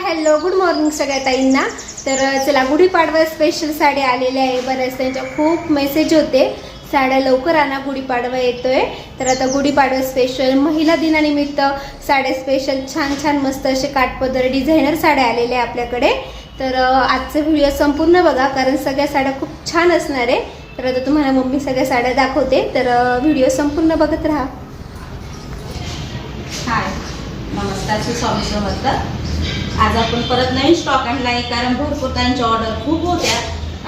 Hello good morning सगळ्या ताईंना। तर चला गुढीपाडवा स्पेशल साड्या आलेल्या आहे। बऱ्याच त्यांच्या खूप मेसेज होते साड्या लवकर आणा, गुढीपाडवा येतोय। तर आता गुढीपाडवा स्पेशल महिला दिनानिमित्त साड्या स्पेशल छान छान मस्त असे काठपदर डिझायनर साड्या आलेल्या आहे आपल्याकडे। तर आजचा व्हिडिओ संपूर्ण बघा कारण सगळ्या साड्या खूप छान असणार आहे। तर आता तुम्हाला मम्मी सगळ्या साड्या दाखवते, तर व्हिडिओ संपूर्ण बघत राहा। हाय नमस्कार, स्वामी समर्थ। आज आपण परत नवीन स्टॉक आणला आहे कारण भरपूर ताईंच्या ऑर्डर खूप होत्या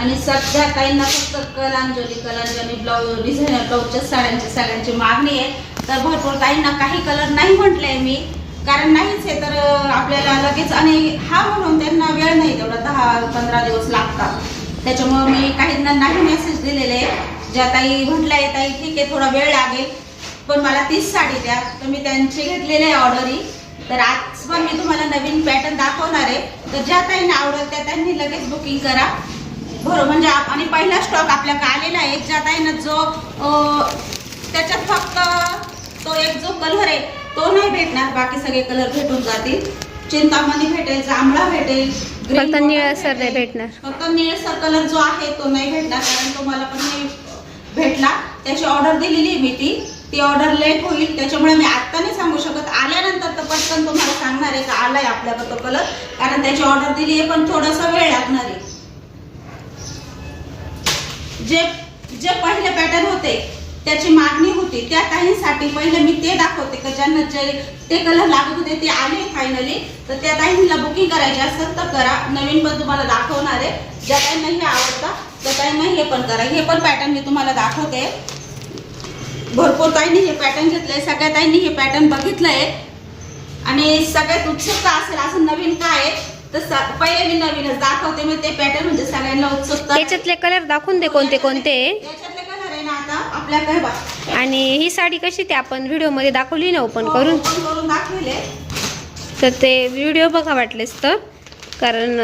आणि सध्या ताईंना फक्त कलांजली ब्लाऊज डिझायनर ब्लाऊजच्या साड्यांची सगळ्यांची मागणी आहे। तर भरपूर ताईंना काही कलर नाही म्हटलंय मी, कारण नाहीच आहे तर आपल्याला लगेच आणि हा म्हणून त्यांना वेळ नाही, तेवढा 10-15 दिवस लागतात। त्याच्यामुळे मी काहींना नाही मेसेज दिलेले, ज्या ताई म्हटलंय ताई ठीक आहे थोडा वेळ लागेल पण मला 30 साडी द्या, तर मी त्यांचे घेतलेले ऑर्डरी। तर आज पण मी तुम्हाला नवीन पॅटर्न दाखवणार आहे, तर ज्या ताईंना आवडेल त्या ताईंनी लगेच बुकिंग करा बरोबर। म्हणजे आणि पहिला स्टॉक आपल्याकडे आलेला आहे। ज्या ताईंना जो त्याच्यात फक्त तो एक जो कलर आहे तो नाही भेटणार, बाकी सगळे कलर भेटून जातील। चिंतामणी भेटेल, जांभळा भेटेल, फक्त निळसर नाही भेटणार, फक्त निळसर कलर जो आहे तो नाही भेटणार कारण तो मला पण नाही भेटला। त्याची ऑर्डर दिलेली आहे ती ऑर्डर लेट होईल, त्याच्यामुळे मी आता नाही सांगू शकत। आल्यानंतर तर पटकन तुम्हाला सांगणार आहे का आलाय आपल्याकडे तो कलर, कारण त्याची ऑर्डर दिली आहे पण थोडासा वेळ लागणार आहे। जे पहिले पॅटर्न होते त्याची मागणी होती त्या ताईंसाठी पहिले मी ते दाखवते का ज्यांना ते कलर लागत होते ते आले फायनली। तर त्या ताईंना बुकिंग करायची असेल तर करा, नवीन पण तुम्हाला दाखवणार आहे। ज्या ताईंना हे आवडतं त्या ताईंना हे पण करा। हे पण पॅटर्न मी तुम्हाला दाखवते। भरपूर ताईंनी हे पॅटर्न घेतलंय, सगळ्या ताईंनी हे पॅटर्न बघितलंय आणि सगळ्यात उत्सुकता असेल असं नवीन काय आहे तर पहिले मी नवीनच दाखवते। मी ते पॅटर्न म्हणजे सगळ्यांना उत्सुकता। त्याच्यातले कलर दाखवून दे कोणते कोणते त्याच्यातले कलर आहे ना आता आपल्याकडे बघ। आणि ही साडी कशी ते आपण व्हिडिओ मध्ये दाखवली ना ओपन करून दाखवले, तर ते व्हिडिओ बघा वाटलेस तर, कारण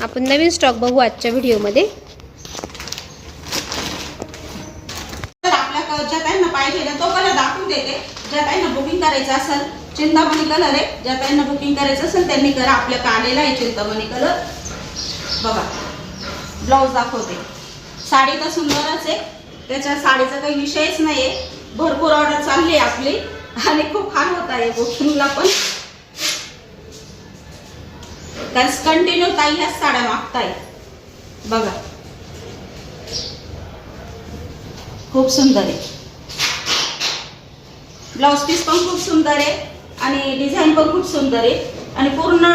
आपण नवीन स्टॉक बघू आजच्या व्हिडिओ मध्ये। ज्या ताईंना पाहिजे तो कलर दाखवून देते। ज्या ताईंना बुकिंग करायचं असेल चिंतामणी कलर आहे, ज्या ताईंना बुकिंग करायचं असेल त्यांनी करा। आपल्याकडे आलेला आहे चिंतामणी कलर बघा। ब्लाऊज दाखवते, साडी तर सुंदरच आहे, त्याच्या साडीचा काही विषयच नाहीये। भरपूर ऑर्डर चालली आहे आपली आणि खूप छान होत आहे बुकिंगला पण, कारण कंटिन्यू ताई ह्याच साड्या मागताय बघा। खूप सुंदर आहे, ब्लाउज पीस पण खूप सुंदर आहे आणि डिझाईन पण खूप सुंदर आहे आणि पूर्ण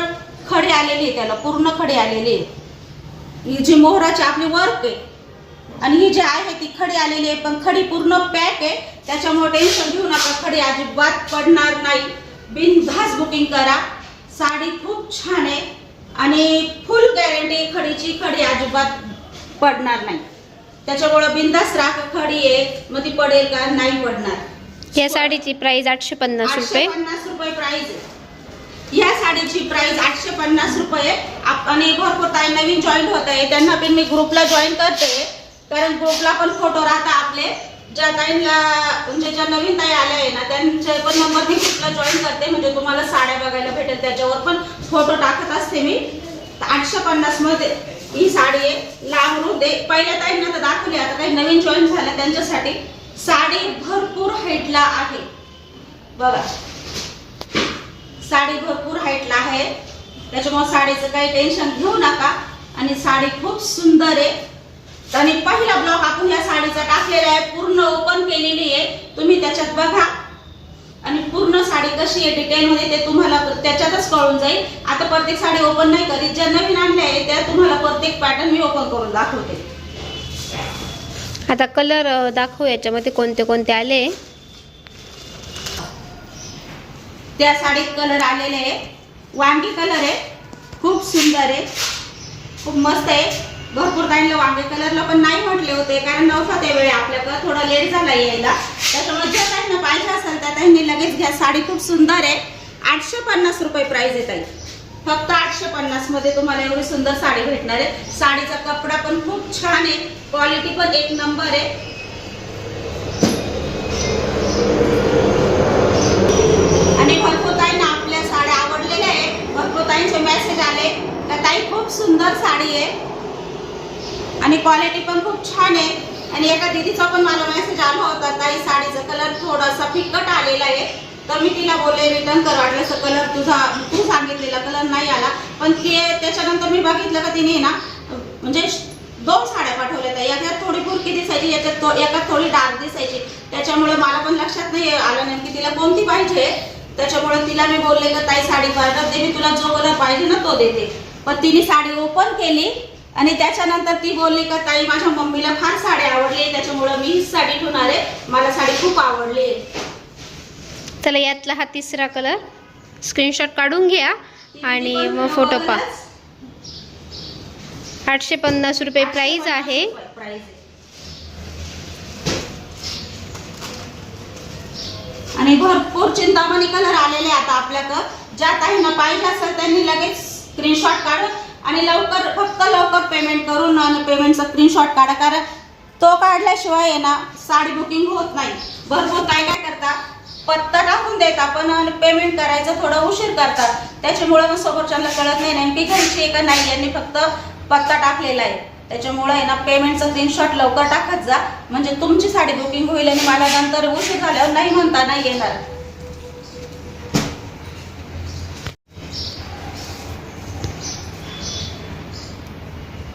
खडे आलेली आहे, त्याला पूर्ण खडे आलेले आहे। ही जी मोहराची आपली वर्क आहे आणि ही जी आहे ती खडी आलेली आहे, पण खडी पूर्ण पॅक आहे, त्याच्यामुळे टेन्शन घेऊ नका, खडी अजिबात पडणार नाही। बिनधास्त बुकिंग करा, साडी खूप छान आहे आणि फुल गॅरंटी खडीची, खडी अजिबात पडणार नाही। त्याच्यामुळे बिंदास राख, खडी आहे मग ती पडेल का नाही पडणार। या साडीची प्राइस 850 रुपये, 850 रुपये प्राइस आहे। या साडीची प्राइस 850 रुपये। आणि भरपूर ताई नवीन जॉईन होत आहे त्यांना पण मी ग्रुपला जॉईन करते, कारण ग्रुपला पण फोटो राहतात आपले। ज्या ताईंना म्हणजे ज्या नवीन ताई आल्या आहे ना त्यांचे पण नंबर मी ग्रुपला जॉईन करते, म्हणजे तुम्हाला साड्या बघायला भेटेल, त्याच्यावर पण फोटो टाकत असते मी। 850 मध्ये ही साडी आहे, लांब रूप आहे। पहिल्या ताईंना तर दाखवली, आता काही नवीन जॉईन झाल्या त्यांच्यासाठी साडी भरपूर हाईटला आहे बघा। साडी भरपूर हाईटला आहे, त्याच्यामुळे साडीचं काही टेन्शन घेऊ नका आणि साडी खूप सुंदर आहे। आणि पहिला ब्लॉग आपण या साडीचा टाकलेला आहे, पूर्ण ओपन केलेली आहे, तुम्ही त्याच्यात बघा आणि पूर्ण साडी कशी आहे डिटेल मध्ये ते तुम्हाला त्याच्यातच कळून जाईल। आता प्रत्येक साडी ओपन नाही करीत, ज्या नवीन आणल्या आहे त्या तुम्हाला प्रत्येक पॅटर्न मी ओपन करून दाखवते। आता कलर दाखवू याच्यामध्ये कोणते कोणते आले। त्या साडीत कलर आलेले आहे, वांगी कलर आहे, खूप सुंदर आहे, खूप मस्त आहे। भरपूर ताईंना वांगे कलरला पण नाही म्हटले होते कारण नव्हता त्यावेळी आपल्याकडे, थोडा लेट झाला यायला, त्याच्यामुळे ज्या ताईंना पाहिजे असेल त्या ताईंनी लगेच घ्या। साडी खूप सुंदर आहे, 850 रुपये प्राइस आहे ताई, फक्त 850 मध्ये तुम्हाला एवढी सुंदर साडी भेटणार आहे। साडीचा कपडा पण खूप छान आहे, क्वालिटी पण एक नंबर आहे। आणि भरपूर ताईंना आपल्या साड्या आवडलेल्या आहे, भरपूर ताईंचे मेसेज आले आणि क्वालिटी पण खूप छान आहे. आणि एका दीदीचा पण मला मेसेज आला होता, ताई साडीचा कलर थोडासा फिकट आलेला आहे, तर मी तिला बोलले रिटर्न कर, वाटल्यास कलर तू सांगितलेला कलर नाही आला. पण ते त्याच्यानंतर मी बघितलं का तिने ना म्हणजे 2 साड्या पाठवल्या त्या, याच्यात थोडी बुरकी दिसायची, एकात थोडी डार्क दिसायची. त्याच्यामुळे मला पण लक्षात नाही आलं नेमकी तिला कोणती पाहिजे. त्याच्यामुळे तिला मी बोलले का ताई साडी पाठव दे, मी तुला जो कलर पाहिजे ना तो देते. पण तिने साडी ओपन केली आणि त्याच्यानंतर ती बोलली का ताई माझ्या मम्मीला फार साडी आवडली, त्याच्यामुळे मी हीच साडी घेणार आहे, मला साडी खूप आवडली. चला यातला हा तिसरा कलर स्क्रीनशॉट काढून घ्या आणि मग फोटो पहा. 850 रुपये प्राइस आहे. आणि भरपूर चिंतामणी कलर आलेले आता आपल्याकडं. ज्या ताईंना पाहिजे असेल त्यांनी लगेच स्क्रीनशॉट काढून आणि फक्त लवकर पेमेंट करून आणि पेमेंटचा स्क्रीनशॉट काढा, कारण तो काढल्याशिवाय आहे ना साडी बुकिंग होत नाही. भरपूर काय करता पत्ता टाकून देता पण पेमेंट करायचं थोडं उशीर करतात, त्याच्यामुळे मग समोरच्यांना कळत नाही नेमकी घ्यायची आहे का नाही. यांनी फक्त पत्ता टाकलेला आहे, त्याच्यामुळे आहे ना पेमेंटचा स्क्रीनशॉट लवकर टाकत जा, म्हणजे तुमची साडी बुकिंग होईल आणि मला नंतर उशीर झाल्यावर नाही म्हणता नाही येणार.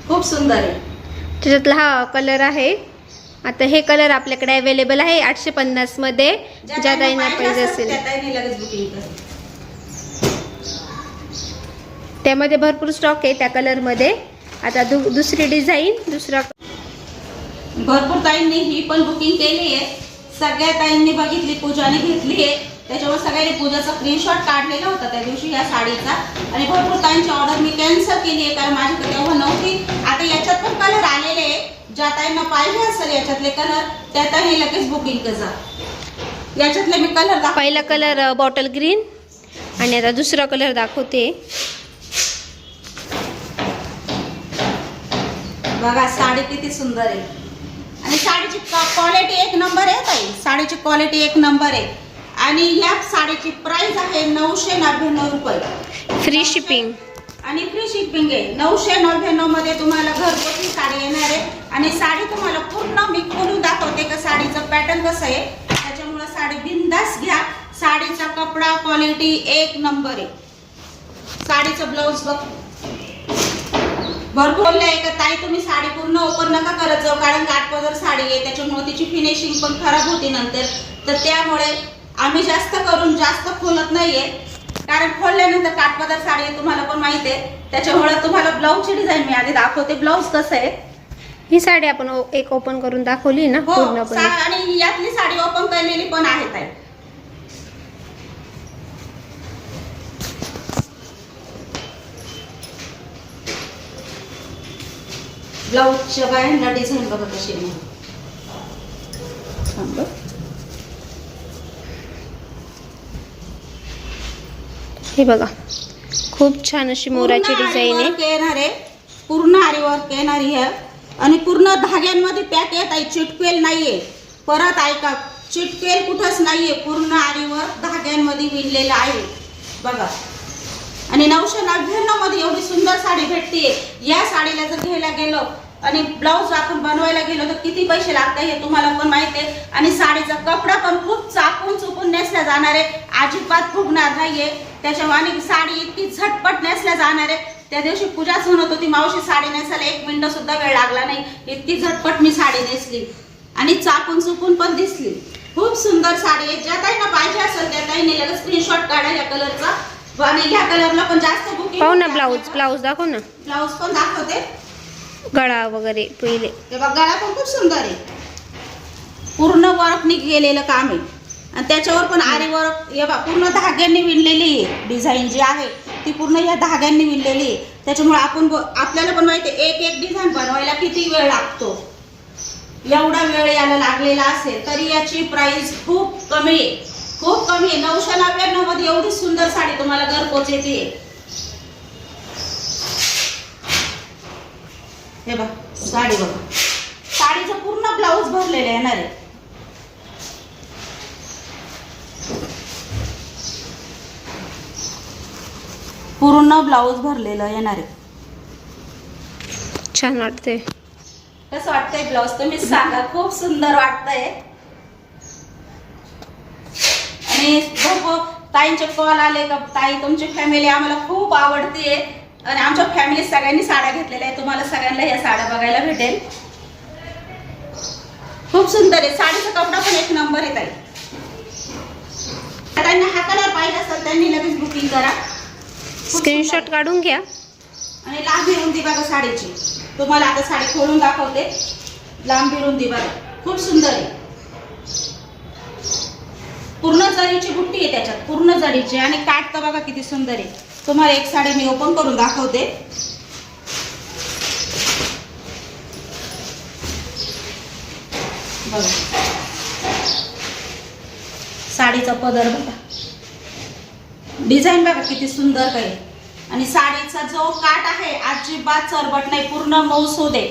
खूप सुंदर आहे. त्याच्यातला हा कलर आहे. आता हे कलर आपल्याकडे अवेलेबल आहे 850 मध्ये. ज्या ताईंना पाहिजे असेल लगेच बुकिंग कर. त्यामध्ये भरपूर स्टॉक आहे त्या कलर मध्ये. आता दुसरी डिझाईन दुसरा भरपूर ताईंनी ही पण बुकिंग केली आहे. सगळ्या ताईंनी बघितली, पूजाने घेतली आहे, त्याच्यामुळे सगळ्यांनी पूजाचा स्क्रीनशॉट काढलेला होता त्या दिवशी या साडीचा. आणि भरपूर ताईंची ऑर्डर मी कॅन्सल केली आहे कारण माझ्याकडे तेव्हा नव्हती. आता याच्यात पण कलर आलेले आहे. ज्या ताईंना पाहिजे असेल याच्यातले कलर त्या ताईंनी लगेच बुकिंग करा. याच्यातले मी कलर पहिला कलर बॉटल ग्रीन आणि आता दुसरा कलर दाखवते. बघा साडी किती सुंदर आहे आणि साडीची क्वालिटी एक नंबर आहे ताई. साडीची क्वालिटी एक नंबर आहे आणि या साडीची प्राइस आहे 999 रुपये. फ्री शिपिंग आणि फ्री शिपिंग आहे. 999 मध्ये तुम्हाला घरपोच साडी येणार आहे. आणि साडी तुम्हाला पूर्ण मी खोलून दाखवते का साडीचं पॅटर्न कसं आहे, त्याच्यामुळे साडी बिंदास घ्या. साडीचा कपडा क्वालिटी एक नंबर आहे. साडीचं ब्लाऊज बघ भरपूर बोलले आहे का ताई तुम्ही साडी पूर्ण ओपन नका करत जाऊ, कारण काठपदर साडी आहे त्याच्यामुळे तिची फिनिशिंग पण खराब होती नंतर. तर त्यामुळे आम्ही जास्त खोलत नाहीये, कारण खोलल्यानंतर काठपदर साडी आहे तुम्हाला पण माहिती आहे. त्याच्यामुळे तुम्हाला ब्लाऊजची डिझाईन मी आधी दाखवते. ब्लाऊज कसं आहे, ही साडी आपण एक ओपन करून दाखवली ना पूर्णपणे. आणि यातली साडी ओपन केलेली पण आहे ताई. ब्लाऊजच्या बाहेरला डिझाईन बघा कशी आहे. हे बघा खूप छान अशी मोराची डिझाईन आहे. येणार आहे पूर्ण आरी वर्क येणार आहे आणि पूर्ण धाग्यांमध्ये पॅक येत आहे, चिटकेल नाहीये. परत ऐका, चिटकेल कुठंच नाहीये, पूर्ण आरी वर्क धाग्यांमध्ये विणलेलं आहे बघा. आणि 999 मध्ये एवढी सुंदर साडी भेटते. या साडीला जर घ्यायला गेलो आणि ब्लाऊज आपण बनवायला गेलो तर किती पैसे लागतात हे तुम्हाला पण माहिती आहे. आणि साडीचा कपडा पण खूप चापून चुपून नेसला जाणार आहे, अजिबात फुगणार नाहीये. त्याच्यामुळे साडी इतकी झटपट नेसल्या जाणार आहे. त्या दिवशी पूजाच म्हणत होती मावशी साडी नेसायला 1 मिनिट सुद्धा वेळ लागला नाही, इतकी झटपट मी साडी नेसली आणि चापून चुपून पण दिसली. खूप सुंदर साडी आहे. ज्या ताईंना पाहिजे असेल त्या ताईंनी लगेच स्क्रीनशॉट काढा या कलरचा. आणि ह्या कलरला पण जास्त बुकिंग पाहू ना. ब्लाऊज दाखव ना. ब्लाऊज पण दाखवते. गळा वगैरे पहिले ते बघ, गळा पण खूप सुंदर आहे, पूर्ण वर्कनी गेलेलं काम आहे. आणि त्याच्यावर पण आरी वर्क हे बघ पूर्ण धाग्यांनी विणलेली आहे. डिझाईन जी आहे ती पूर्ण या धाग्यांनी विणलेली आहे. त्याच्यामुळे आपल्याला पण माहिती आहे एक डिझाईन बनवायला किती वेळ लागतो. एवढा वेळ याला लागलेला असेल तरी याची प्राइस खूप कमी आहे, खूप कमी आहे. 999 मध्ये एवढी सुंदर साडी तुम्हाला घरपोच येते. हे बघ साडी बघा, साडीचं पूर्ण ब्लाऊज भरलेलं येणार आहे. पूर्ण ब्लाऊज भरलेलं येणार आहे. छान वाटते. कसं वाटतंय ब्लाऊज तुम्ही सांगा. खूप सुंदर वाटतंय. आणि भरपूर ताईंचे कॉल आले का ताई तुमची फॅमिली आम्हाला खूप आवडतीये आणि आमच्या फॅमिलीत सगळ्यांनी साड्या घेतलेल्या आहेत. तुम्हाला सगळ्यांना या साड्या बघायला भेटेल. खूप सुंदर आहे. साडीचा कपडा पण एक नंबर आहे ताई. त्यांना हा कलर पाहिजे असेल त्यांनी लगेच बुकिंग करा. स्क्रीनशॉट काढून घ्या. आणि लांबी रुंदी बघा साडीची. तुम्हाला आता साडी खोलून दाखवते. लांबी रुंदी बघा खूप सुंदर आहे. पूर्ण जरीची बुट्टी आहे त्याच्यात, पूर्ण जरीची. आणि काठ तर बघा किती सुंदर आहे. तुम्हाला एक साडी मी ओपन करून दाखवते. बघा साडीचा पदर बघा, डिझाईन बघा किती सुंदर काही. आणि साडीचा जो काठ आहे अजिबात चरबट नाही, पूर्ण मऊसूद आहे.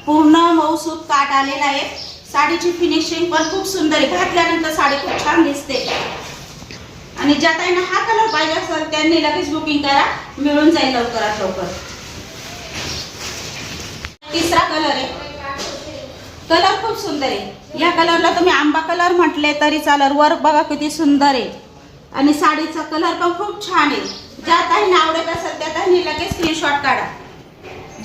पूर्ण मऊसूद काठ आलेला आहे. साडीची फिनिशिंग पण खूप सुंदर आहे. घातल्यानंतर साडी खूप छान दिसते. आणि ज्या ताईंना हा कलर पाहिजे असेल त्यांनी लगेच बुकिंग करा, मिळून जाईल लवकरात लवकर. तिसरा कलर आहे. कलर खूप सुंदर आहे. या कलरला तुम्ही आंबा कलर म्हटले तरी चालेल. वर्क बघा किती सुंदर आहे. आणि साडीचा कलर पण खूप छान आहे. ज्या ताईंना आवडत असेल त्या ताईंनी लगेच स्क्रीनशॉट काढा.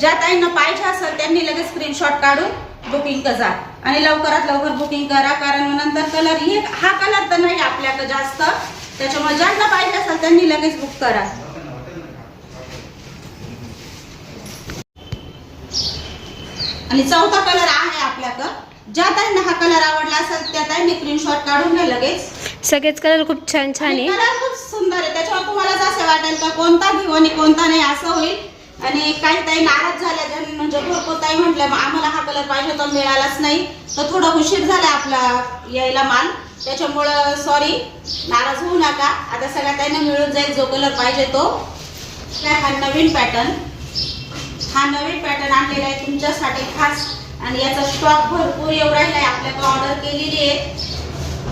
ज्या ताईंना पाहिजे असेल त्यांनी लगेच स्क्रीनशॉट काढून बुकिंग करा. आणि लवकरात लवकर बुकिंग करा, कारण नंतर कलर हा कलर तर नाही आपल्याकडे जास्त, त्याच्यामुळे ज्यांना पाहिजे असेल त्यांनी लगेच बुक करा. आणि चौथा कलर आहे आपल्याकडं. ज्या ताईंना हा कलर आवडला असेल त्या ताईंनी स्क्रीनशॉट काढून घ्या लगेच. सगळेच कलर खूप छान छान आहे. कलर खूप सुंदर आहे. त्याच्यावर तुम्हाला असं वाटेल का कोणता घेऊ आणि कोणता नाही असं होईल. आणि काही ताई नाराज झाल्या, म्हणजे भरपूर ताई म्हटल्या आम्हाला हा कलर पाहिजे तो मिळालाच नाही, तर थोडा उशीर झाला आपला यायला माल, त्याच्यामुळं सॉरी, नाराज होऊ नका. आता सगळ्या ताईंना मिळून जाईल जो कलर पाहिजे तो. हा नवीन पॅटर्न आणलेला आहे तुमच्यासाठी खास. आणि याचा स्टॉक भरपूर येऊ राहिला आहे. आपल्याकडे ऑर्डर केलेली आहे,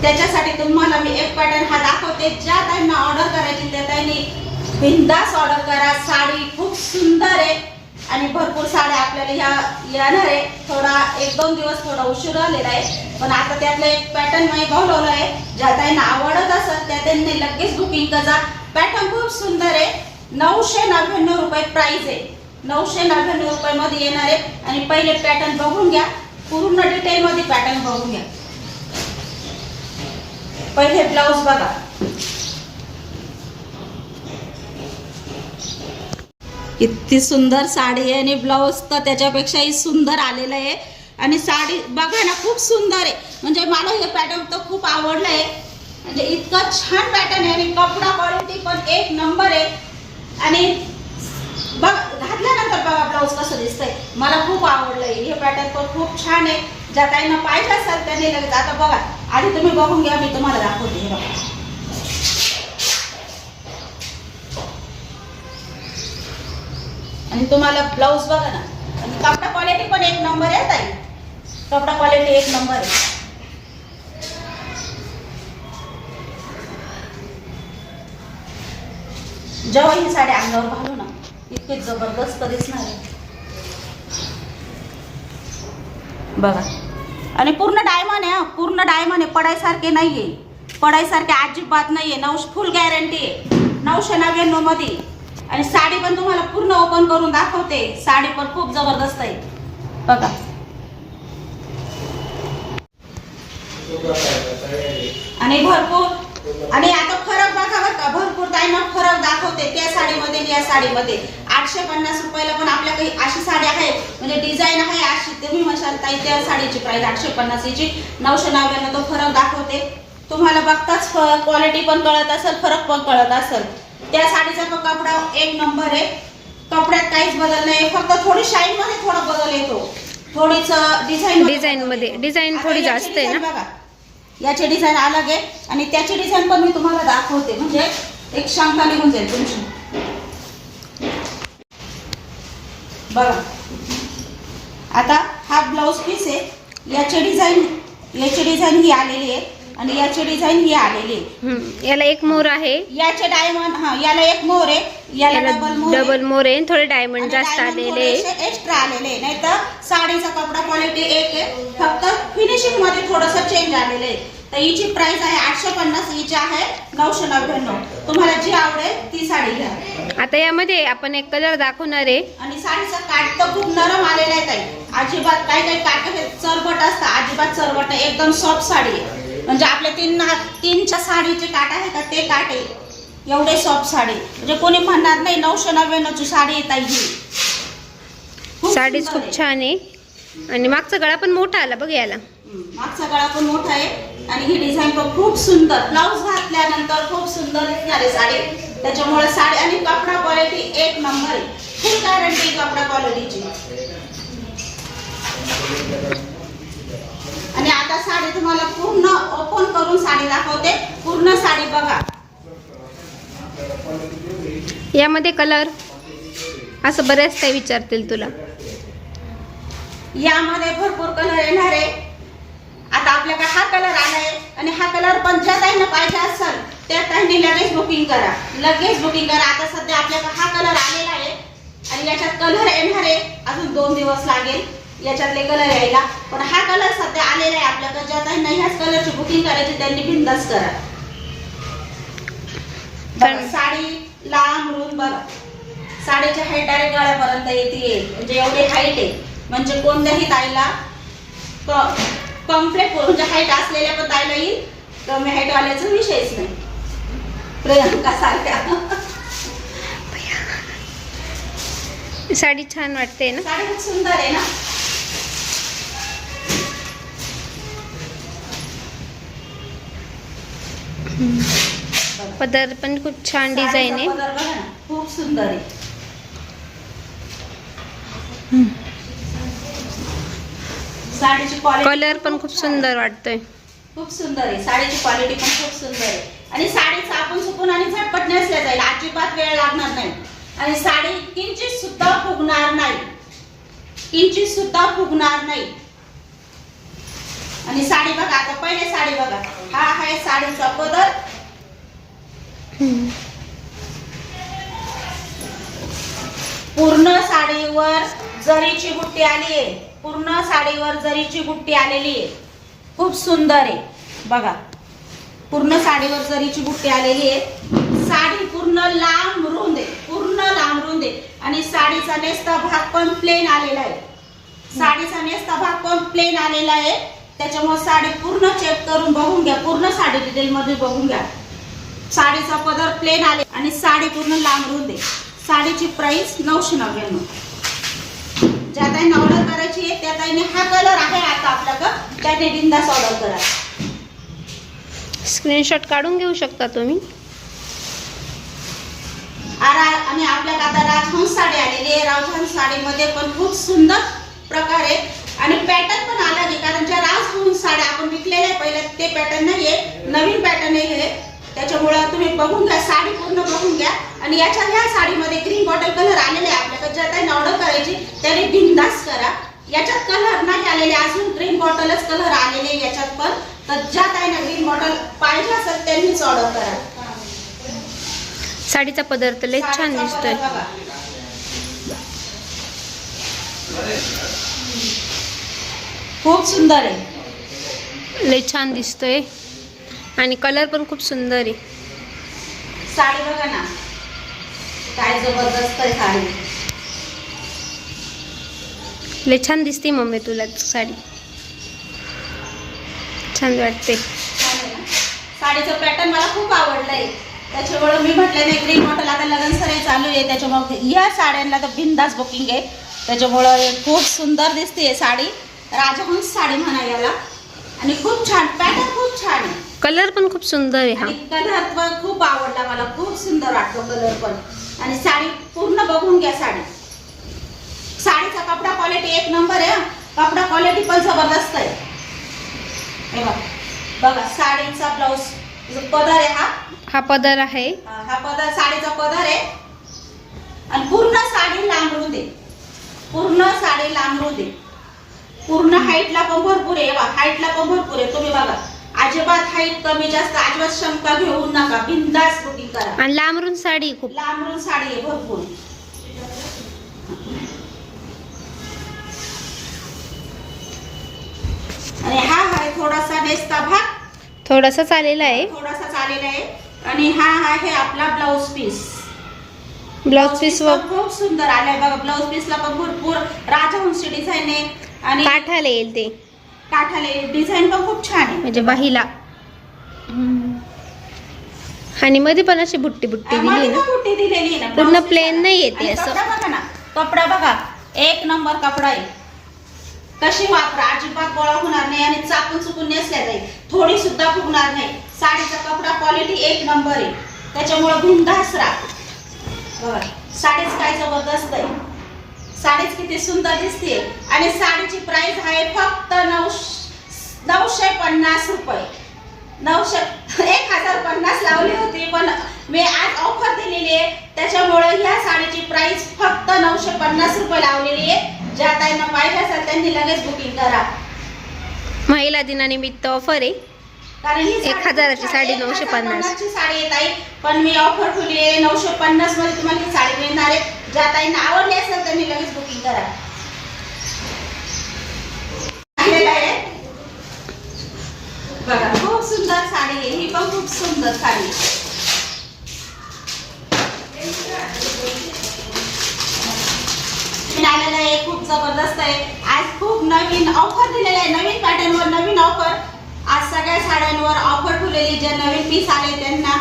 त्याच्यासाठी तुम्हाला मी एक पॅटर्न हा दाखवते. ज्या ताईंना ऑर्डर करायची त्या ताईंनी बिंदास ऑर्डर करा. साडी खूप सुंदर आहे आणि भरपूर साड्या आपल्याला येणार आहे. थोडा 1-2 दिवस थोडा उशीर आलेला आहे, पण आता त्यातलं एक पॅटर्न मी बोलवलं आहे. ज्या ताईंना आवडत असेल त्या त्यांनी लगेच बुकिंग करा. पॅटर्न खूप सुंदर आहे. 999 रुपये प्राइस आहे. 999 रुपयामध्ये येणार आहे. आणि पहिले पॅटर्न बघून घ्या, पूर्ण डिटेल मध्ये पॅटर्न बघून घ्या. पहिले ब्लाउज बघा. किती सुंदर साडी आहे आणि ब्लाउज तर त्याच्यापेक्षाही सुंदर आलेलं आहे. आणि साडी बघा ना खूप सुंदर आहे. म्हणजे मला हे पॅटर्न तर खूप आवडलं आहे. म्हणजे इतकं छान पॅटर्न आहे आणि कपडा क्वालिटी पण एक नंबर आहे. आणि बघ घातल्यानंतर बघा ब्लाऊज कसं दिसतंय. मला खूप आवडलंय हे पॅटर्न पण खूप छान आहे. ज्या ताईंना पाहिजे असेल त्यांनी लगेच. आता बघा आधी तुम्ही बघून घ्या, मी तुम्हाला दाखवते. हे बघा आणि तुम्हाला ब्लाऊज बघा ना. आणि कपडा क्वालिटी पण एक नंबर आहे ताई. कपडा क्वालिटी एक नंबर आहे. जेव्हा ही साडी अंगावर घालू ना इतके जबरदस्त दिसणार आहे बघा. आणि पूर्ण डायमंड आहे, पूर्ण डायमंड आहे. पडायसारखे नाहीये, पडायसारखे अजिबात नाहीये. फुल गॅरंटी आहे 999 मध्ये. आणि साडी पण तुम्हाला पूर्ण ओपन करून दाखवते. साडी पण खूप जबरदस्त आहे बघा. आणि भरपूर, आणि आता फरक बघा बरं का, भरपूर ताईंना फरक दाखवते त्या साडीमध्ये आणि या साडीमध्ये. 850 रुपयाला पण आपल्याकडे अशी साडी आहे, म्हणजे डिझाईन आहे अशी. तुम्ही म्हणशाल ताई त्या साडीची प्राइस 850 ची, 999 तो फरक दाखवते. तुम्हाला बघताच क्वालिटी पण कळत असेल, फरक पण कळत असेल. त्या साडीचा कपडा एक नंबर आहे. कपड्यात काहीच बदल नाही, फक्त थोडी शाईन मध्ये थोडा बदल येतो. थोडीच डिझाईन मध्ये डिझाईन थोडी जास्त आहे ना बघा. याची डिझाईन अलग आहे आणि त्याची डिझाईन पण मी तुम्हाला दाखवते, म्हणजे एक शंका निघून जाईल तुमची. बघा आता हा ब्लाऊज पीस आहे. याची डिझाईन ही आलेली आहे. आणि याची डिझाइन ही आलेली आहे. याला एक मोर आहे, याचे डायमंड याला एक मोर आहे, याला डबल मोर आहे, थोडे डायमंड जास्त आलेले एक्स्ट्रा आलेले. नाही तर साडीचा कपडा क्वालिटी एक आहे, फक्त फिनिशिंग मध्ये थोडंसं चेंज आलेलं आहे. तर हिची प्राइस आहे 850, हिची आहे 999. तुम्हाला जी आवडेल ती साडी घ्या. आता यामध्ये आपण एक कलर दाखवणार आहे. आणि साडीचा काठ तर खूप नरम आलेला आहे ताई. अजिबात काही काठ हे चरबट असतं, अजिबात चरबट नाही, एकदम सॉफ्ट साडी आहे. म्हणजे आपल्या तीनच्या साडीचे काठ आहे का ते काठ आहे, एवढे सॉफ्ट साडी. म्हणजे कोणी म्हणणार नाही 999ची साडी आहे ताई ही. साडीच खूप छान आहे आणि मागचा गळा पण मोठा आला बघ याला. मागचा गळा पण मोठा आहे आणि ही डिझाईन पण खूप सुंदर. ब्लाऊज घातल्यानंतर खूप सुंदर दिसणार आहे साडी. त्याच्यामुळे साडी आणि कपडा क्वालिटी एक नंबर आहे, फुल गॅरंटी कपडा क्वालिटीची. आणि आता साडी तुम्हाला पूर्ण ओपन करून साडी दाखवते. पूर्ण साडी बघा. यामध्ये कलर असं बरेच काही विचारतील तुला. यामध्ये भरपूर कलर येणार आहे. आता आपल्याकडे हा कलर आलाय आणि हा कलर पण ज्या ताईंना पाहिजे असेल त्या ताईंनी लगेच बुकिंग करा, लगेच बुकिंग करा. आता सध्या आपल्याकडे हा कलर आलेला आहे आणि याच्यात कलर येणार आहे, अजून 2 दिवस लागेल याच्यातले कलर यायला. पण हा कलर सध्या आलेला आहे आपल्याकडे. ज्या ताईंना ह्याच कलरची बुकिंग करायची त्यांनी बिंदास करा. साडी लांब रुंद बघा. साडीची हाईट डायरेक्ट गळ्यापर्यंत येते, म्हणजे एवढी हाईट आहे. म्हणजे कोणत्याही ताईला कम्प्लीट म्हणजे हाईट असलेल्या पण ताईला येईल, कमी हाईट वाल्याचा विषयच नाही. प्रियंका सारख्या साडी छान वाटते ना, साडी खूप सुंदर आहे ना. पदर पण खूप छान डिझाईन आहे. पदर बघा ना, खूप सुंदर आहे. साडीची क्वालिटी कलर पण खूप सुंदर वाटतोय, खूप सुंदर आहे. साडीची क्वालिटी पण खूप सुंदर आहे. आणि साडी चापून सुकून आणि झटपट नेसल्या जाईल, अजिबात वेळ लागणार नाही. आणि साडी किंचित सुद्धा फुगणार नाही, किंचित सुद्धा फुगणार नाही. आणि साडी बघा. आता पहिले साडी बघा. हा आहे साडीचा पदर. पूर्ण साडीवर जरीची बुट्टी आली आहे, पूर्ण साडीवर जरीची बुट्टी आलेली आहे. खूप सुंदर आहे बघा. पूर्ण साडीवर जरीची बुट्टी आलेली आहे. साडी पूर्ण लांब रुंद आहे, पूर्ण लांब रुंद आहे. आणि साडीचा नेसता भाग पण प्लेन आलेला आहे. साडीचा नेसता भाग पण प्लेन आलेला आहे. त्याच्यामुळे साडी पूर्ण चेक करून बघून घ्या, पूर्ण साडी डिटेल मध्ये बघून घ्या. साडीचा पदर प्लेन आले आणि साडी पूर्ण लांब रुंद आहे. साडीची प्राइस 999. ज्या ताईंना ऑर्डर करायची आहे त्या ताईंनी हा कलर आहे आता आपल्याकडे, त्याने बिंदास ऑर्डर करा. स्क्रीनशॉट काढून घेऊ शकता तुम्ही. आणि आपल्याकडे आता राजहंस साडी आलेली आहे. राजहंस साडीमध्ये पण खूप सुंदर प्रकार आहे आणि पॅटर्न पण अलग आहे. कारण ज्या राजहंस साड्या आपण विकलेल्या पहिल्या ते पॅटर्न नाहीये, नवीन पॅटर्न आहे हे. त्याच्यामुळे तुम्ही बघून घ्या, साडी पूर्ण बघून घ्या. आणि याच्या ह्या साडीमध्ये ग्रीन बॉटल कलर आलेले आहे आपल्याकडे. ज्या ताईंना ऑर्डर करायची त्याने बिंदास करा. याच्यात कलर नाही आलेले, अजून ग्रीन बॉटलच कलर आलेले याच्यात पण. तर ज्या ताईंना ग्रीन बॉटल पाहिजे असेल त्यांनीच ऑर्डर करा. साडीचा पदर तर लय छान दिसतोय, खूप सुंदर आहे, लय छान दिसतोय. आणि कलर पण खूप सुंदर आहे. साडी बघा ना, काय जबरदस्त आहे साडी. लय छान दिसते मम्मी तुला साडी, छान वाटते. साडीचं पॅटर्न मला खूप आवडलंय. त्याच्यामुळे मी म्हटलं नाही ग्रीन बॉटल आता लग्न सराई चालू आहे, त्याच्यामुळे या साड्यांना तर बिंदास बुकिंग आहे. त्याच्यामुळं खूप सुंदर दिसते साडी. राजहंस साडी म्हणा याला. आणि खूप छान पॅटर्न, खूप छान आहे. कलर पण खूप सुंदर आहे. हा कलर पण खूप आवडला मला, खूप सुंदर वाटतो कलर पण. आणि साडी पूर्ण बघून घ्या. साडीचा कपडा क्वालिटी एक नंबर आहे. कपडा क्वालिटी पण जबरदस्त आहे. हे बघा साडीचा ब्लाऊज पदर आहे. हा पदर आहे. हा पदर साडीचा पदर आहे. आणि पूर्ण साडी लांबरून दे, पूर्ण साडी लांबरून दे. पूर्ण हाईटला पण भरपूर आहे. हाईटला पण भरपूर आहे. तुम्ही बघा अजिबात हाईट कमी जास्त अजिबात शंका घेऊ नका, बिनधास्त बुकिंग करा. आणि लांबरून साडी खूप लांबून साडी आहे भरपूर. आणि हा आहे थोडासा नेसता भाग, थोडासा चालेला आहे. थोडासा चालेला आहे. आणि हा आहे आपला ब्लाउज पीस. ब्लाउज पीस व खूप सुंदर आलाय बघा. ब्लाउज पीसला पण भरपूर राजहंसी डिझाईन आहे आणि काठाला येईल ते, काठाले डिझाईन पण खूप छान आहे म्हणजे बाहीला. आणि मध्ये पण अशी बुट्टी बुट्टी दिली मध्ये ना, पण बुट्टी दिलेली आहे ना. पूर्ण ब्लाउज प्लेन पीसला. नाही येते आणि असं. कपडा बघा ना, कपडा बघा एक नंबर कपडा आहे. कशी वापरा, अजिबात गोळा होणार नाही आणि चापून चुकून नेसल्या जाईल, थोडी सुद्धा फुगणार नाही. साडीचा कपडा क्वालिटी एक नंबर आहे, त्याच्यामुळे बिनधास्त राहा. बघा साडीच काय जबरदस्त आहे. साडीच किती सुंदर दिसते. आणि साडीची प्राइस आहे फक्त 950 रुपये. 1050 लावली होती, पण मी आज ऑफर दिलेली आहे, त्याच्यामुळे ह्या साडीची प्राइस फक्त 950 रुपये लावलेली आहे. ज्या ताईंना पाहिजे असेल त्यांनी लगेच बुकिंग करा. महिला दिनानिमित्त ऑफर आहे. कारण ही 1000ची साडी 950 ची साडी येत आहे, पण मी ऑफर ठेवली आहे 950 मध्ये तुम्हाला ही साडी मिळणार आहे. ज्या ताईंना आवडली असेल त्यांनी लगेच बुकिंग करा. आलेलं आहे बघा, खूप सुंदर साडी आहे ही, पण खूप सुंदर साडी. आलेलं आहे, खूप जबरदस्त आहे. आज खूप नवीन ऑफर दिलेले आहे, नवीन पॅटर्नवर नवीन ऑफर. आज सगळ्या साड्यांवर ऑफर ठेवलेली, जे नवीन पीस आले त्यांना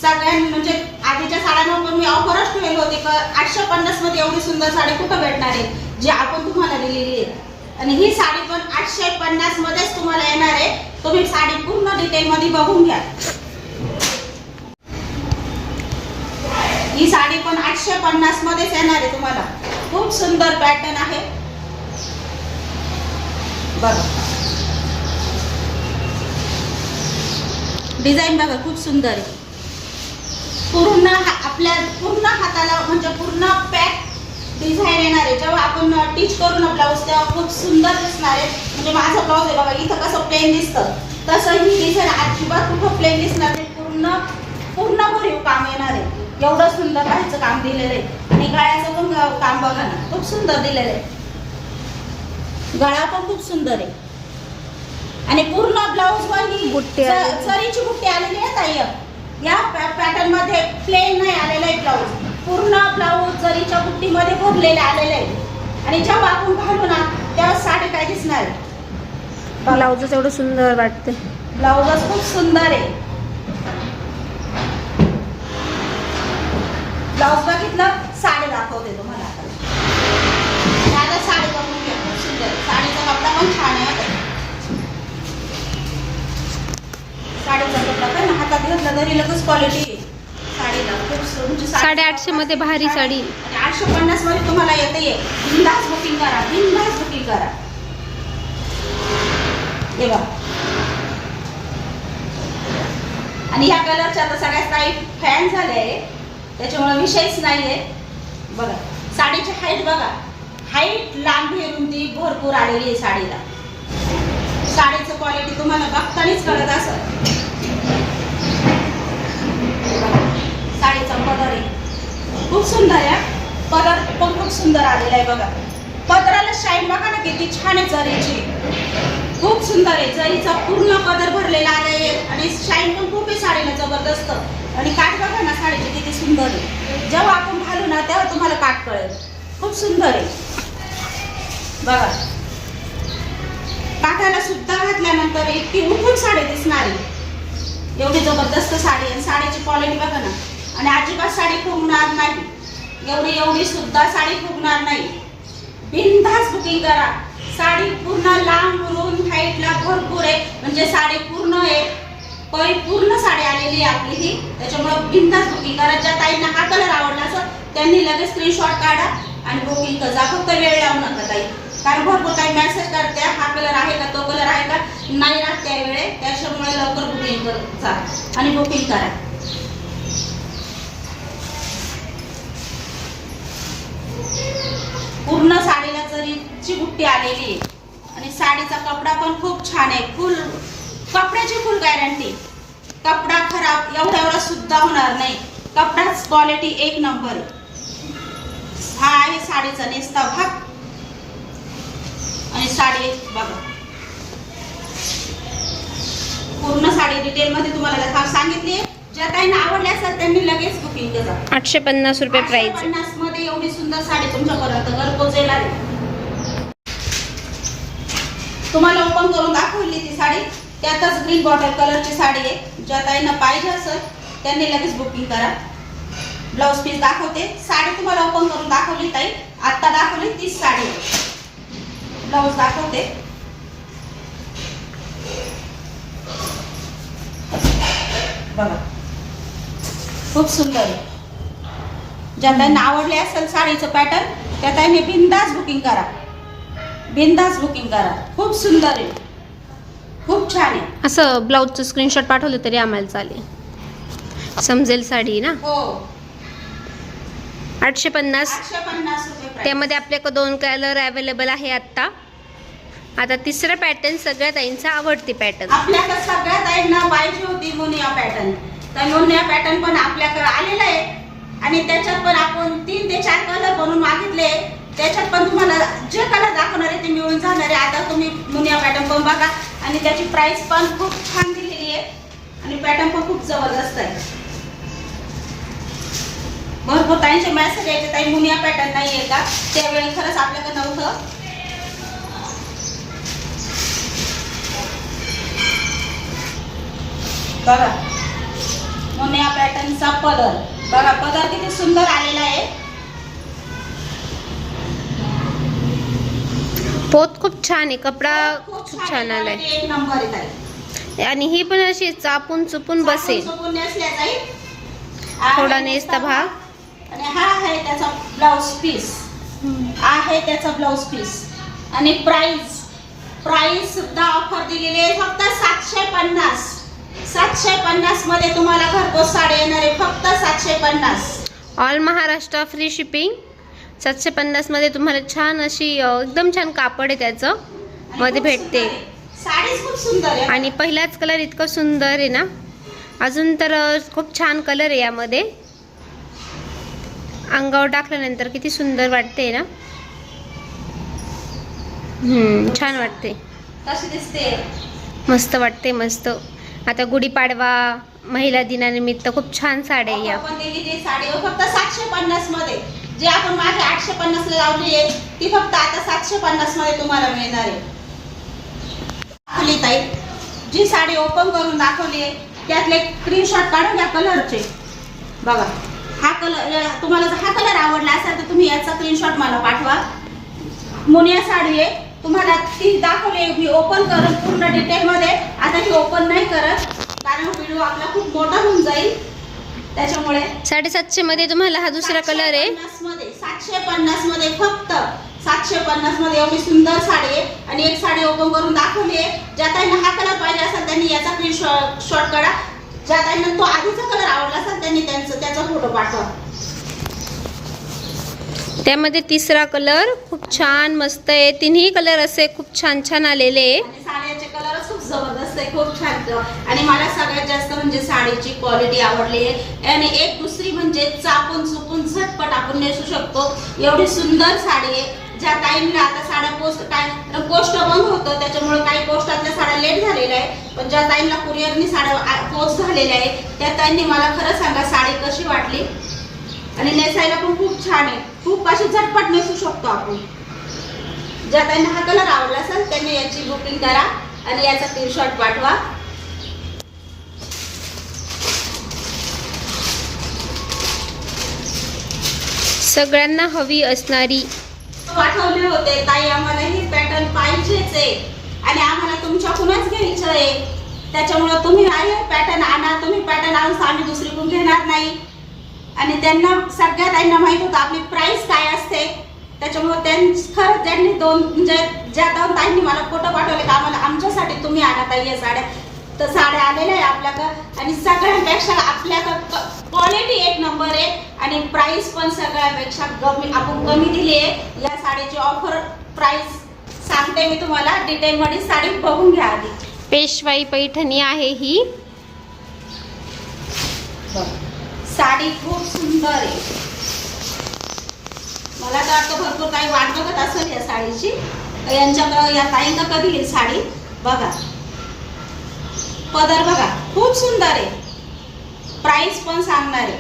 सगळ्यांना, म्हणजे आधीच्या साड्यांवर पण मी ऑफरच ठेवली होती. 850 मध्ये एवढी सुंदर साडी कुठं भेटणार आहे जी आपण तुम्हाला दिलेली आहे. आणि ही साडी पण 850 मध्येच तुम्हाला येणार आहे. तुम्ही साडी पूर्ण डिटेल मध्ये बघून घ्या. ही साडी पण 850 मध्येच येणार आहे तुम्हाला. खूप सुंदर पॅटर्न आहे बघा. डिझाईन बघा खूप सुंदर आहे. पूर्ण आपल्या पूर्ण हाताला म्हणजे पूर्ण पॅक डिझाईन येणार आहे. जेव्हा आपण टीच करू ना ब्लाऊज तेव्हा खूप सुंदर दिसणार आहे. म्हणजे माझं ब्लाऊज आहे बघा, इथं कसं प्लेन दिसतं तसं ही डिझाईन अजिबात कुठं प्लेन दिसणार नाही. पूर्ण पूर्ण भरीव काम येणार आहे. एवढं सुंदर बाहेरचं काम दिलेलं आहे. आणि गळ्याचं पण काम बघा ना, खूप सुंदर दिलेलं आहे. गळा पण खूप सुंदर आहे. आणि पूर्ण ब्लाऊज वर ही जरीची बुट्टी आलेली आहे ताई. या पॅटर्न मध्ये प्लेन नाही आलेला आहे ब्लाऊज. पूर्ण ब्लाऊज जरीच्या बुट्टीमध्ये भरलेले आलेले आहे. आणि जेव्हा आपण घालू ना तेव्हा साडी काय दिसणार आहे. ब्लाऊजच एवढं सुंदर वाटतं. ब्लाऊजच खूप सुंदर आहे. ब्लाऊज बघितलं, साडी दाखवते तुम्हाला आता. साडी बघून घ्या, खूप सुंदर. साडीचा कपडा पण छान आहे. साडीचा कपडा काय ना हातात घेतला तरी लगेच क्वालिटी आहे साडीला. खूप 850 मध्ये भारी साडी. 850 मध्ये तुम्हाला येते. बिनधास्त बुकिंग करा, बिनधास्त बुकिंग करा. हे बघा. आणि ह्या कलरच्या आता सगळ्यात काही फॅन झाले आहे, त्याच्यामुळे विषयच नाहीये. बघा साडीची हाईट बघा, हाईट लांबी रुंदी भरपूर आलेली आहे साडीला. साडीचं क्वालिटी तुम्हाला बघतानीच कळत असेल. साडीचा पदर आहे खूप सुंदर आहे. पदर पण खूप सुंदर आलेला आहे बघा. पदराला शाईन बघा ना किती छान आहे जरीची. खूप सुंदर आहे. जरीचा पूर्ण पदर भरलेला आहे आणि शाईन पण खूप आहे साडीला जबरदस्त. आणि काठ बघा ना साडीची किती सुंदर आहे. जेव्हा आपण घालू ना तेव्हा तुम्हाला काठ कळेल. खूप सुंदर आहे बघा. काठाला सुद्धा घातल्यानंतर इतकी उठून साडी दिसणार आहे. एवढी जबरदस्त साडी आहे. साडीची क्वालिटी बघा ना. आणि अजिबात साडी फुगणार नाही. एवढी सुद्धा साडी फुगणार नाही. बिनधास्त बुकिंग करा. साडी पूर्ण लांब रुंद हाईटला भरपूर आहे. म्हणजे साडी पूर्ण आहे, पूर्ण साडी आलेली आहे आपली ही. त्याच्यामुळे बिनधास्त बुकिंग करा. ज्या ताईंना हा कलर आवडला असेल त्यांनी लगेच स्क्रीनशॉट काढा आणि बुकिंग करा. फक्त वेळ लावू नका ताई, कारण भरपूर काही मेसेज करते हा कलर आहे का, तो कलर आहे का, नाही राहत त्या वेळे. त्याच्यामुळे लवकर बुकिंग करा आणि बुकिंग करा. पूर्ण साडीला जरीची बुट्टी आलेली आहे. आणि साडीचा कपडा पण खूप छान आहे. कपड्याची फुल गॅरंटी, कपडा खराब एवढा सुद्धा होणार नाही, कपडाच क्वालिटी एक नंबर आहे. हा आहे साडीचा नेसता भाग आणि साडी बघा पूर्ण साडी डिटेल मध्ये तुम्हाला सांगितली. ज्या ताईंना आवडली असेल त्यांनी लगेच बुकिंग करा. 850 रुपये प्राइस. 850 मध्ये एवढी सुंदर साडी तुमच्यापर्यंत घर पोहोचेल आहे. तुम्हाला ओपन करून दाखवली ती साडी, त्यातच ग्रीन बॉटल कलरची साडी आहे. ज्या ताईंना पाहिजे असेल त्यांनी लगेच बुकिंग करा. ब्लाउज पीस दाखवते. साडी तुम्हाला ओपन करून दाखवली ताई, आता दाखवली तीच साडी आहे. ब्लाउज दाखवते. बघा खूप सुंदर आहे. ज्या ताईंना आवडले असेल साडीचं पॅटर्न त्या ताईंनी बिंदास बुकिंग करा, बिंदास बुकिंग करा. खूप सुंदर आहे, खूप छान आहे. असं ब्लाउजचं स्क्रीनशॉट पाठवलं तरी आम्हाला चालेल, समजेल साडी ना. हो 850. 850 रुपये price. त्यामध्ये आपल्याकडे 2 कलर अवेलेबल आहे आता. आता तिसरा पॅटर्न सगळ्यात ताईंचा आवडती पॅटर्न. आपल्याकडे सगळ्यात ताईंना पाहिजे होती मुनिया पॅटर्न, तर मुनिया पॅटर्न पण आपल्याकडे आलेला आहे आणि त्याच्यात पण आपण 3 ते 4 कलर बनवून मागितले. त्याच्यात पण तुम्हाला जे कलर दाखवणार आहे ते मिळून जाणार आहे. आता तुम्ही मुनिया पॅटर्न पण बघा आणि त्याची प्राइस पण खूप छान दिलेली आहे आणि पॅटर्न पण खूप जबरदस्त आहे. भरपूर ताईंचे मेसेज यायचे ताई मुनिया पॅटर्न नाही आहे का, त्यावेळी खरंच आपल्याकडे नव्हतं. बघा मुनिया पॅटर्नचा पदर, बघा पदर किती सुंदर आलेला आहे. पोत खूप छान आहे, कपडा खूप खूप छान आलाय एक नंबर आहे ताई. आणि ही पण अशी चापून चुपून बसेल. चुपून नेसल्या जाईल. थोडा नेसता भाग आणि हा आहे त्याचा ब्लाउज पीस, आहे त्याचा ब्लाउज पीस. आणि प्राइस सुद्धा ऑफर दिलेली आहे फक्त 750. 750 मध्ये तुम्हाला घरपोच साडी येणार आहे, फक्त 750. All Maharashtra free shipping. 750 मध्ये तुम्हाला छान अशी एकदम छान कापड आहे त्याचं मध्ये भेटते. साडी खूप सुंदर आहे आणि पहिलाच कलर इतकं सुंदर आहे ना, अजून तर खूप छान कलर आहे यामध्ये. अंगावर टाकल्यानंतर किती सुंदर वाटते ना. छान वाटते, कशी दिसते, मस्त वाटते मस्त. आता गुढीपाडवा महिला दिनानिमित्त खूप छान साड्या या. आपण दिलेली साडी फक्त 750 मध्ये, जे आपण मागे 850 ला लावली आहे ती फक्त आता 750 मध्ये तुम्हाला मिळणार आहे. दाखवली ताई जी साडी ओपन करून दाखवली आहे त्यातले स्क्रीनशॉट काढून घ्या कलरचे. बघा हा कलर, तुम्हाला जर हा कलर आवडला असेल तर तुम्ही याचा स्क्रीनशॉट मला पाठवा. मुनिया साडी आहे, तुम्हाला ती दाखवली मी ओपन करून पूर्ण डिटेल मध्ये. आता ही ओपन नाही करत कारण व्हिडिओ आपला खूप मोठा होऊन जाईल, त्याच्यामुळे 750 मध्ये तुम्हाला हा दुसरा कलर आहे. 750 मध्ये फक्त 750 मध्ये एवढी सुंदर साडी आहे. आणि एक साडी ओपन करून दाखवली आहे. ज्या ताईंना हा कलर पाहिजे असेल त्यांनी याचा स्क्रीनशॉट काढा. ज्या ताईंना तो आधीचा कलर आवडला असेल त्यांनी त्याचा फोटो पाठवा. त्यामध्ये तिसरा कलर खूप छान मस्त आहे. तिन्ही कलर असे खूप छान छान आलेले आहे. आणि साड्याचे कलरच खूप जबरदस्त आहे, खूप छान. आणि मला सगळ्यात जास्त म्हणजे साडीची क्वालिटी आवडली आहे. आणि एक दुसरी म्हणजे चापून चुपून झटपट आपण नेसू शकतो एवढी सुंदर साडी आहे. ज्या ताईंना आता साड्या पोस्ट बंद होतं त्याच्यामुळे काही पोस्टातल्या साड्या लेट झालेल्या आहे, पण ज्या ताईंना कुरिअरनी साड्या पोस्ट झालेल्या आहे त्या ताईंनी मला खरं सांगा साडी कशी वाटली. आणि नेसायला पण खूप छान आहे, खूप अशी झटपट नेसू शकतो आपण. ज्या ताईंना हा कलर आवडला असेल त्यांनी याची बुकिंग करा आणि याचा स्क्रीनशॉट पाठवा. सगळ्यांना हवी असणारी पाठवले होते ताई आम्हाला ही पॅटर्न पाहिजेच आहे आणि आम्हाला तुमच्याकडूनच घ्यायचं आहे, त्याच्यामुळे तुम्ही पॅटर्न आणा. तुम्ही पॅटर्न आणून आम्ही दुसरीकडून घेणार नाही. आणि त्यांना सगळ्यात ताईंना माहित होतं आपली प्राइस काय असते, त्याच्यामुळे खरंच त्यांनी म्हणजे ज्या 2 ताईंनी मला फोटो पाठवले का आम्हाला आमच्यासाठी तुम्ही आणा ताई या साड्या, तर साड्या आलेल्या आहे आपल्याकडं. आणि सगळ्यांपेक्षा आपल्याकडं क्वालिटी एक नंबर आहे आणि प्राइस पण सगळ्यापेक्षा आपण कमी दिली आहे. या साडीची ऑफर प्राइस सांगते मी तुम्हाला, डिटेलमध्ये साडी बघून घ्या आधी. पेशवाई पैठणी आहे ही. साडी खूप सुंदर आहे. मला तर वाटतं भरपूर काही वाट बघत असेल या साडीची. यांच्याकडं या ताईंना कधी येईल साडी बघा. पदर बघा खूप सुंदर आहे. प्राइस पण सांगणार आहे.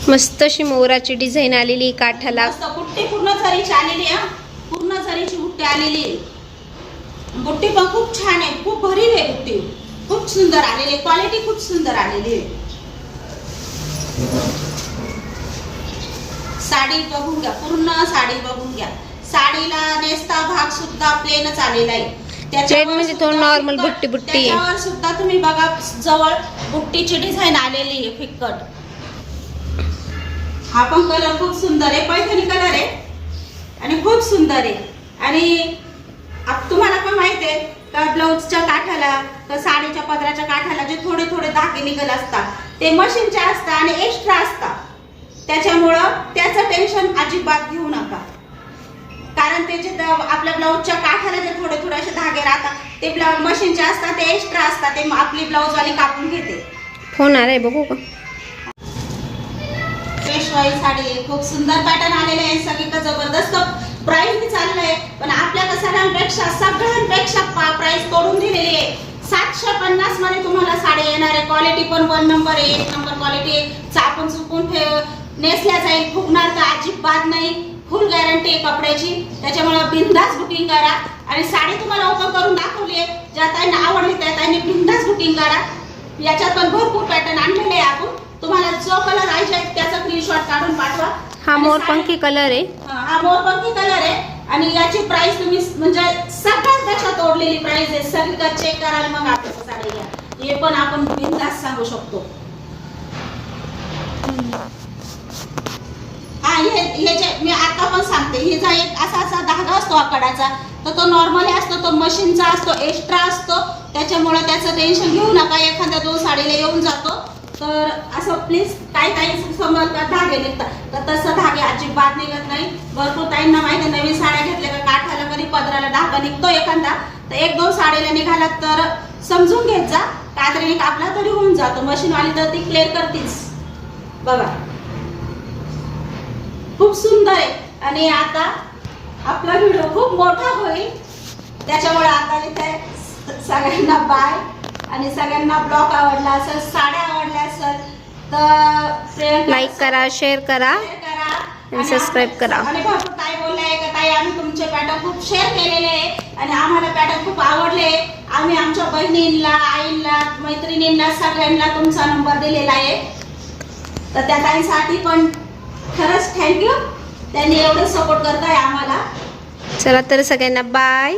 मस्त अशी मोराची डिझाईन आलेली काठाला. मस्त बुट्टी पूर्ण जरीची आलेली आहे. पूर्ण जरीची बुट्टी आलेली आहे. बुट्टी पण खूप छान आहे. खूप भरीव आहे बुट्टी. खूप सुंदर आलेली आहे. क्वालिटी खूप सुंदर आलेली आहे. साडी बघून घ्या. पूर्ण साडी बघून घ्या. साडीला नेसता भाग सुद्धा प्लेनच आलेला आहे. प्लेन म्हणजे थोडं नॉर्मल बुट्टी बुट्टी आहे. त्याच्यावर सुद्धा तुम्ही बघा जवळ बुट्टीची डिझाईन आलेली आहे फिक्कट. हा पण कलर खूप सुंदर आहे. पैठणी कलर आहे आणि खूप सुंदर आहे. आणि तुम्हाला पण माहिती आहे का ब्लाऊजच्या काठाला तर साडीच्या पदराच्या काठाला जे थोडे थोडे धागे निघत असतात ते मशीनचे असतात आणि एक्स्ट्रा असतात. त्याच्यामुळं त्याचं टेन्शन अजिबात घेऊ नका. कारण ते जे आपल्या ब्लाऊजच्या काठाला जे थोडे थोडे असे धागे राहतात ते मशीनचे असतात. ते एक्स्ट्रा असतात. ते आपली ब्लाऊजवाली कापून घेते. होणार आहे बघू का. पेशवाई साडी आहे. खूप सुंदर पॅटर्न आलेले आहे. सगळीकडे जबरदस्त प्राइस बी चाललंय. पण आपल्या सगळ्यांपेक्षा प्राइस तोडून दिलेली आहे. 750 मध्ये तुम्हाला साडी येणार आहे. क्वालिटी पण 1 नंबर आहे. 1 नंबर क्वालिटी आहे. चापून चुकून नेसल्या जाईल. फुगणार तर अजिबात नाही. फुल गॅरंटी आहे कपड्याची. त्याच्यामुळे बिंदास बुकिंग करा. आणि साडी तुम्हाला ओपन करून दाखवली आहे. ज्या ताईंना आवडली त्या ताईंनी बिंदास बुकिंग करा. याच्यात पण भरपूर पॅटर्न आणलेले आहे आपण. तुम्हाला जो कलर आहे त्याचा स्क्रीनशॉट काढून पाठवा. हा मोरपंखी कलर आहे. हा मोरपंखी कलर आहे. आणि याची प्राइस तुम्ही म्हणजे सगळ्यांपेक्षा तोडलेली प्राइस आहे. सगळीकडे चेक करा मग आपल्याला साडी घ्या. हे पण आपण बिंदास सांगू शकतो. हे जे मी आता पण सांगते हिचा एक असा धागा असतो आकडाचा तर तो नॉर्मली असतो. तो मशीनचा असतो. एक्स्ट्रा असतो. त्याच्यामुळे त्याचं टेन्शन घेऊ नका. एखाद्या 2 साडीला येऊन जातो तर असं प्लीज काही समजतात धागे निघतात तर तसं धागे अजिबात निघत नाही. भरपूर ताईंना माहिती आहे नवीन साड्या घेतल्या का काठाला कधी पदराला धागा निघतो एखादा तर 1-2 साडीला निघाला तर समजून घेत जा. कात्रीने कापला तरी होऊन जातो. मशीनवाली तर ती क्लिअर करतीच. बघा खूप सुंदर आहे. आणि आता आपला व्हिडिओ खूप मोठा होईल. त्याच्यामुळे आता इथे सगळ्यांना बाय. आणि सगळ्यांना ब्लॉग आवडला असेल साड्या आवडल्या असेल तर लाईक करा, शेअर करा आणि सबस्क्राईब करा. आणि भरपूर ताई बोलले आहे का ताई आम्ही तुमचे पॅटर्न खूप शेअर केलेले आहे आणि आम्हाला पॅटर्न खूप आवडले. आम्ही आमच्या बहिणींना आईंना मैत्रिणींना सगळ्यांना तुमचा नंबर दिलेला आहे. तर त्या ताईंसाठी पण खरंच थँक्यू. त्यांनी एवढं सपोर्ट करताय आम्हाला. चला तर सगळ्यांना बाय.